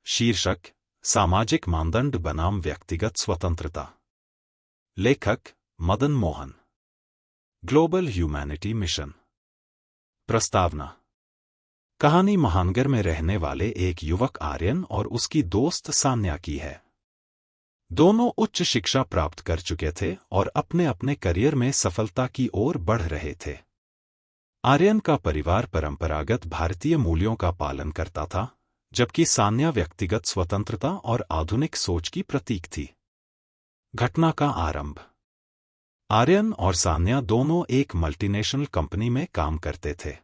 शीर्षक: सामाजिक मानदंड बनाम व्यक्तिगत स्वतंत्रता। लेखक: Madan Mohan. Global humanity mission. प्रस्तावना। कहानी महानगर में रहने वाले एक युवक आर्यन और उसकी दोस्त सान्या की है। दोनों उच्च शिक्षा प्राप्त कर चुके थे और अपने अपने करियर में सफलता की ओर बढ़ रहे थे। आर्यन का परिवार परंपरागत भारतीय मूल्यों का पालन करता था, जबकि सान्या व्यक्तिगत स्वतंत्रता और आधुनिक सोच की प्रतीक थी। घटना का आरंभ। आर्यन और सान्या दोनों एक मल्टीनेशनल कंपनी में काम करते थे।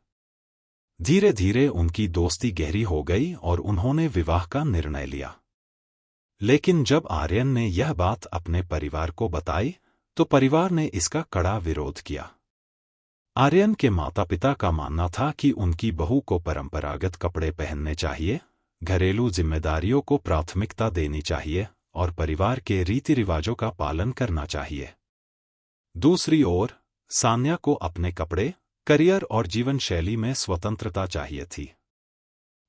धीरे धीरे उनकी दोस्ती गहरी हो गई और उन्होंने विवाह का निर्णय लिया। लेकिन जब आर्यन ने यह बात अपने परिवार को बताई, तो परिवार ने इसका कड़ा विरोध किया। आर्यन के माता पिता का मानना था कि उनकी बहू को परंपरागत कपड़े पहनने चाहिए, घरेलू जिम्मेदारियों को प्राथमिकता देनी चाहिए और परिवार के रीति रिवाजों का पालन करना चाहिए। दूसरी ओर, सान्या को अपने कपड़े, करियर और जीवन शैली में स्वतंत्रता चाहिए थी।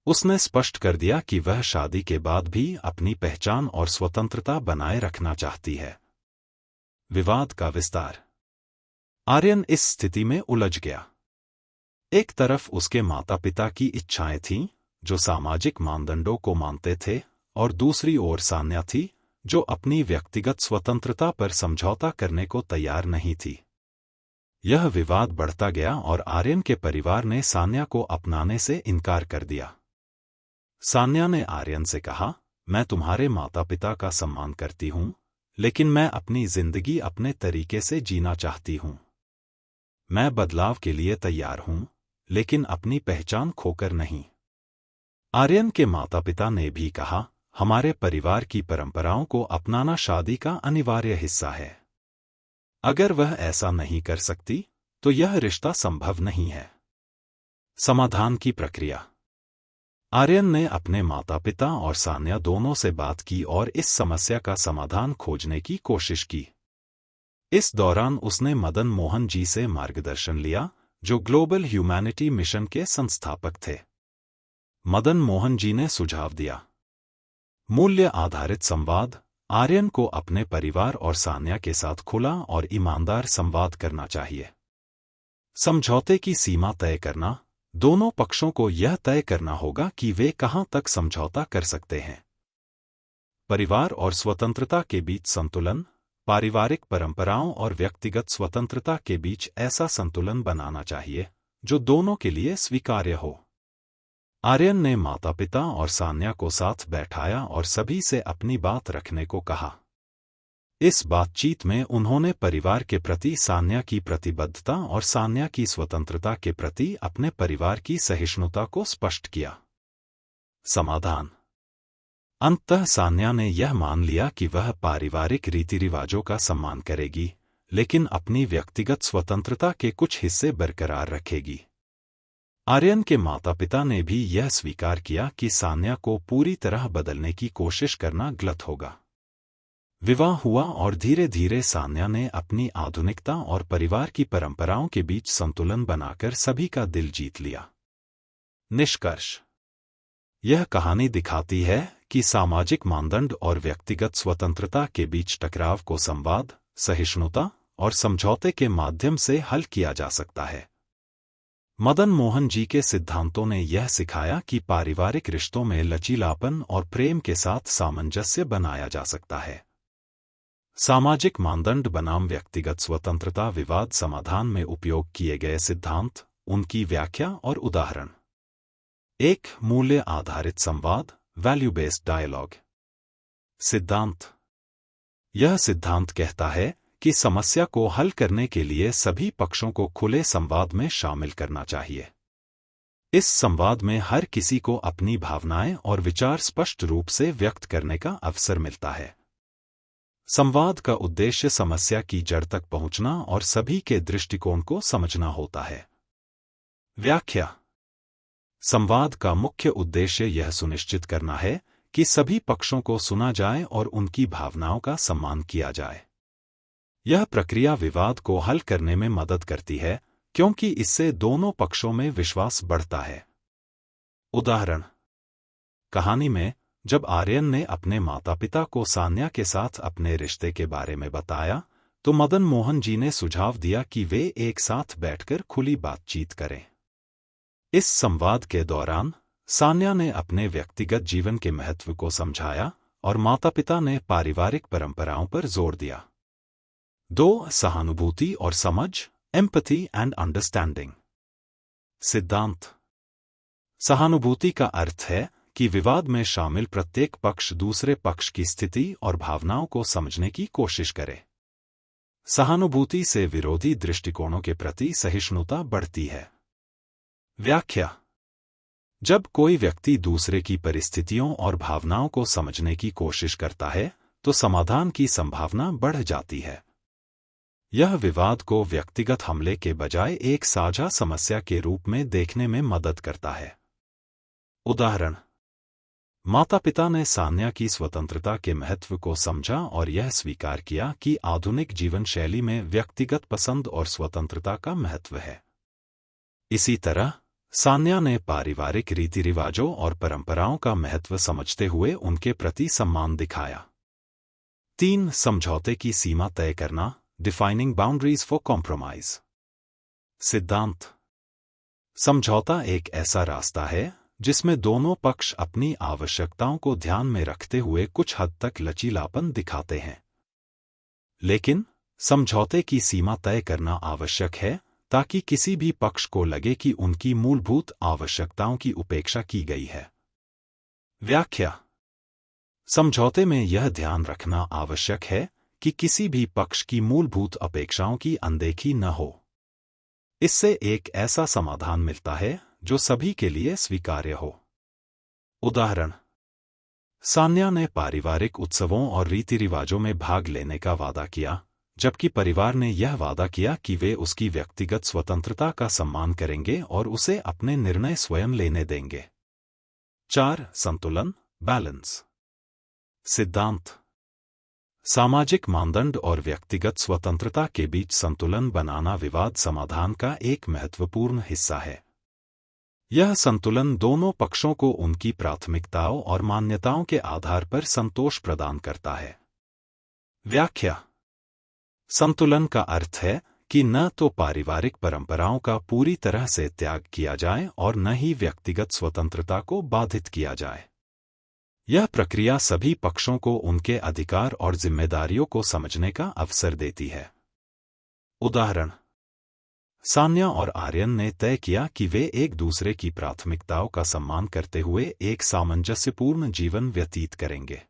उसने स्पष्ट कर दिया कि वह शादी के बाद भी अपनी पहचान और स्वतंत्रता बनाए रखना चाहती है। विवाद का विस्तार। आर्यन इस स्थिति में उलझ गया। एक तरफ उसके माता पिता की इच्छाएं थीं, जो सामाजिक मानदंडों को मानते थे, और दूसरी ओर सान्या थी, जो अपनी व्यक्तिगत स्वतंत्रता पर समझौता करने को तैयार नहीं थी। यह विवाद बढ़ता गया और आर्यन के परिवार ने सान्या को अपनाने से इनकार कर दिया। सान्या ने आर्यन से कहा, मैं तुम्हारे माता पिता का सम्मान करती हूं, लेकिन मैं अपनी जिंदगी अपने तरीके से जीना चाहती हूं। मैं बदलाव के लिए तैयार हूं, लेकिन अपनी पहचान खोकर नहीं। आर्यन के माता पिता ने भी कहा, हमारे परिवार की परंपराओं को अपनाना शादी का अनिवार्य हिस्सा है। अगर वह ऐसा नहीं कर सकती, तो यह रिश्ता संभव नहीं है। समाधान की प्रक्रिया। आर्यन ने अपने माता पिता और सान्या दोनों से बात की और इस समस्या का समाधान खोजने की कोशिश की। इस दौरान उसने मदन मोहन जी से मार्गदर्शन लिया, जो ग्लोबल ह्यूमैनिटी मिशन के संस्थापक थे। मदन मोहन जी ने सुझाव दिया, मूल्य आधारित संवाद। आर्यन को अपने परिवार और सान्या के साथ खुला और ईमानदार संवाद करना चाहिए। समझौते की सीमा तय करना। दोनों पक्षों को यह तय करना होगा कि वे कहां तक समझौता कर सकते हैं। परिवार और स्वतंत्रता के बीच संतुलन। पारिवारिक परंपराओं और व्यक्तिगत स्वतंत्रता के बीच ऐसा संतुलन बनाना चाहिए, जो दोनों के लिए स्वीकार्य हो। आर्यन ने माता पिता और सान्या को साथ बैठाया और सभी से अपनी बात रखने को कहा। इस बातचीत में उन्होंने परिवार के प्रति सान्या की प्रतिबद्धता और सान्या की स्वतंत्रता के प्रति अपने परिवार की सहिष्णुता को स्पष्ट किया। समाधान। अंततः सान्या ने यह मान लिया कि वह पारिवारिक रीति रिवाजों का सम्मान करेगी, लेकिन अपनी व्यक्तिगत स्वतंत्रता के कुछ हिस्से बरकरार रखेगी। आर्यन के माता पिता ने भी यह स्वीकार किया कि सान्या को पूरी तरह बदलने की कोशिश करना गलत होगा। विवाह हुआ और धीरे धीरे सान्या ने अपनी आधुनिकता और परिवार की परंपराओं के बीच संतुलन बनाकर सभी का दिल जीत लिया। निष्कर्ष। यह कहानी दिखाती है कि सामाजिक मानदंड और व्यक्तिगत स्वतंत्रता के बीच टकराव को संवाद, सहिष्णुता और समझौते के माध्यम से हल किया जा सकता है। मदन मोहन जी के सिद्धांतों ने यह सिखाया कि पारिवारिक रिश्तों में लचीलापन और प्रेम के साथ सामंजस्य बनाया जा सकता है। सामाजिक मानदंड बनाम व्यक्तिगत स्वतंत्रता विवाद समाधान में उपयोग किए गए सिद्धांत, उनकी व्याख्या और उदाहरण। 1. मूल्य आधारित संवाद, वैल्यू बेस्ड डायलॉग। सिद्धांत। यह सिद्धांत कहता है कि समस्या को हल करने के लिए सभी पक्षों को खुले संवाद में शामिल करना चाहिए। इस संवाद में हर किसी को अपनी भावनाएं और विचार स्पष्ट रूप से व्यक्त करने का अवसर मिलता है। संवाद का उद्देश्य समस्या की जड़ तक पहुंचना और सभी के दृष्टिकोण को समझना होता है। व्याख्या। संवाद का मुख्य उद्देश्य यह सुनिश्चित करना है कि सभी पक्षों को सुना जाए और उनकी भावनाओं का सम्मान किया जाए। यह प्रक्रिया विवाद को हल करने में मदद करती है, क्योंकि इससे दोनों पक्षों में विश्वास बढ़ता है। उदाहरण। कहानी में जब आर्यन ने अपने माता पिता को सान्या के साथ अपने रिश्ते के बारे में बताया, तो मदन मोहन जी ने सुझाव दिया कि वे एक साथ बैठकर खुली बातचीत करें। इस संवाद के दौरान सान्या ने अपने व्यक्तिगत जीवन के महत्व को समझाया और माता पिता ने पारिवारिक परंपराओं पर जोर दिया। 2. सहानुभूति और समझ, एम्पैथी एंड अंडरस्टैंडिंग। सिद्धांत। सहानुभूति का अर्थ है कि विवाद में शामिल प्रत्येक पक्ष दूसरे पक्ष की स्थिति और भावनाओं को समझने की कोशिश करे। सहानुभूति से विरोधी दृष्टिकोणों के प्रति सहिष्णुता बढ़ती है। व्याख्या। जब कोई व्यक्ति दूसरे की परिस्थितियों और भावनाओं को समझने की कोशिश करता है, तो समाधान की संभावना बढ़ जाती है। यह विवाद को व्यक्तिगत हमले के बजाय एक साझा समस्या के रूप में देखने में मदद करता है। उदाहरण: माता पिता ने सान्या की स्वतंत्रता के महत्व को समझा और यह स्वीकार किया कि आधुनिक जीवन शैली में व्यक्तिगत पसंद और स्वतंत्रता का महत्व है। इसी तरह सान्या ने पारिवारिक रीति रिवाजों और परंपराओं का महत्व समझते हुए उनके प्रति सम्मान दिखाया। 3. समझौते की सीमा तय करना, डिफाइनिंग बाउंड्रीज फॉर कॉम्प्रोमाइज। सिद्धांत। समझौता एक ऐसा रास्ता है जिसमें दोनों पक्ष अपनी आवश्यकताओं को ध्यान में रखते हुए कुछ हद तक लचीलापन दिखाते हैं। लेकिन समझौते की सीमा तय करना आवश्यक है ताकि किसी भी पक्ष को लगे कि उनकी मूलभूत आवश्यकताओं की उपेक्षा की गई है। व्याख्या। समझौते में यह ध्यान रखना आवश्यक है कि किसी भी पक्ष की मूलभूत अपेक्षाओं की अनदेखी न हो। इससे एक ऐसा समाधान मिलता है जो सभी के लिए स्वीकार्य हो। उदाहरण: सान्या ने पारिवारिक उत्सवों और रीति रिवाजों में भाग लेने का वादा किया, जबकि परिवार ने यह वादा किया कि वे उसकी व्यक्तिगत स्वतंत्रता का सम्मान करेंगे और उसे अपने निर्णय स्वयं लेने देंगे। 4. संतुलन, बैलेंस। सिद्धांत। सामाजिक मानदंड और व्यक्तिगत स्वतंत्रता के बीच संतुलन बनाना विवाद समाधान का एक महत्वपूर्ण हिस्सा है। यह संतुलन दोनों पक्षों को उनकी प्राथमिकताओं और मान्यताओं के आधार पर संतोष प्रदान करता है। व्याख्या। संतुलन का अर्थ है कि न तो पारिवारिक परंपराओं का पूरी तरह से त्याग किया जाए और न ही व्यक्तिगत स्वतंत्रता को बाधित किया जाए। यह प्रक्रिया सभी पक्षों को उनके अधिकार और जिम्मेदारियों को समझने का अवसर देती है। उदाहरण: सान्या और आर्यन ने तय किया कि वे एक दूसरे की प्राथमिकताओं का सम्मान करते हुए एक सामंजस्यपूर्ण जीवन व्यतीत करेंगे।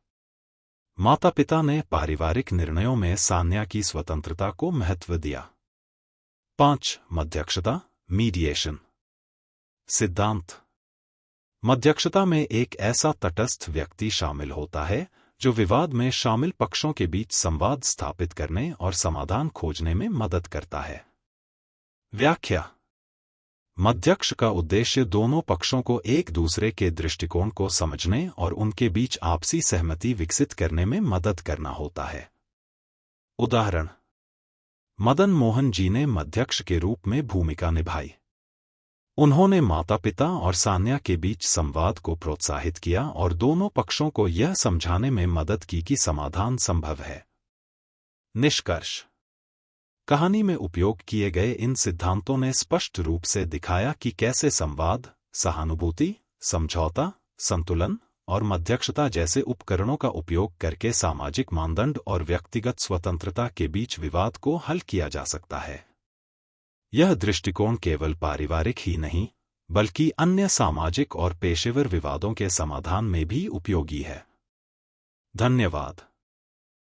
माता पिता ने पारिवारिक निर्णयों में सान्या की स्वतंत्रता को महत्व दिया। 5. मध्यक्षता, मीडिएशन। सिद्धांत। मध्यक्षता में एक ऐसा तटस्थ व्यक्ति शामिल होता है जो विवाद में शामिल पक्षों के बीच संवाद स्थापित करने और समाधान खोजने में मदद करता है। व्याख्या। मध्यक्ष का उद्देश्य दोनों पक्षों को एक दूसरे के दृष्टिकोण को समझने और उनके बीच आपसी सहमति विकसित करने में मदद करना होता है। उदाहरण: मदन मोहन जी ने मध्यक्ष के रूप में भूमिका निभाई। उन्होंने माता पिता और सान्या के बीच संवाद को प्रोत्साहित किया और दोनों पक्षों को यह समझाने में मदद की कि समाधान संभव है। निष्कर्ष। कहानी में उपयोग किए गए इन सिद्धांतों ने स्पष्ट रूप से दिखाया कि कैसे संवाद, सहानुभूति, समझौता, संतुलन और मध्यक्षता जैसे उपकरणों का उपयोग करके सामाजिक मानदंड और व्यक्तिगत स्वतंत्रता के बीच विवाद को हल किया जा सकता है। यह दृष्टिकोण केवल पारिवारिक ही नहीं, बल्कि अन्य सामाजिक और पेशेवर विवादों के समाधान में भी उपयोगी है। धन्यवाद।